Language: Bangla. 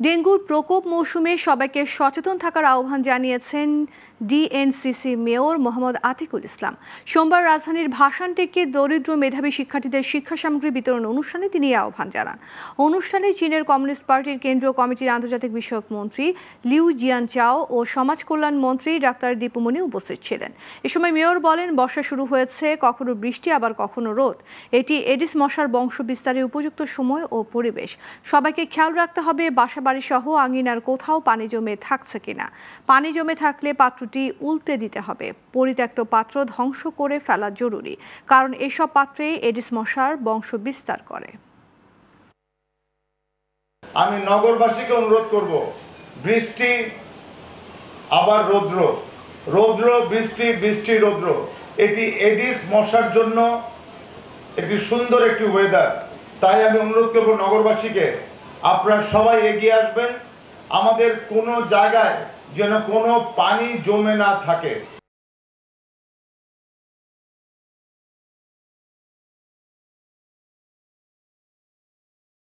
ডেঙ্গুর প্রকোপ মৌসুমে সবাইকে সচেতন থাকার আহ্বান জানিয়েছেন ডিএনসিসি মেয়র মোহাম্মদ আতিকুল ইসলাম। সোমবার রাজধানীর ভাসানটেকে দরিদ্র মেধাবী শিক্ষার্থীদের শিক্ষা সামগ্রী বিতরণ অনুষ্ঠানে তিনি এই আহ্বান জানান। অনুষ্ঠানে চীনের কমিউনিস্ট পার্টির কেন্দ্রীয় কমিটির আন্তর্জাতিক বিষয়ক মন্ত্রী লিউ জিয়ানচাও ও সমাজ কল্যাণ মন্ত্রী ডাক্তার দীপুমনি উপস্থিত ছিলেন। এ সময় মেয়র বলেন, বর্ষা শুরু হয়েছে, কখনো বৃষ্টি আবার কখনো রোদ। এটি এডিস মশার বংশ বিস্তারের উপযুক্ত সময় ও পরিবেশ। সবাইকে খেয়াল রাখতে হবে বাসাবাড়ি সহ আঙিনার কোথাও পানি জমে থাকছে কিনা। পানি জমে থাকলে পাত্রটি উল্টে দিতে হবে। পরিত্যক্ত পাত্র ধ্বংস করে ফেলা জরুরি, কারণ এসব পাত্রে এডিস মশার বংশ বিস্তার করে। আমি নগরবাসীকে অনুরোধ করব, বৃষ্টি আবার রৌদ্র, রৌদ্র বৃষ্টি, বৃষ্টি রৌদ্র, এটি এডিস মশার জন্য একটি সুন্দর একটি ওয়েদার। তাই আমি অনুরোধ করব নগরবাসীকে, আপনারা সবাই এগিয়ে আসবেন। আমাদের কোনো জায়গায় যেন কোনো পানি জমে না থাকে।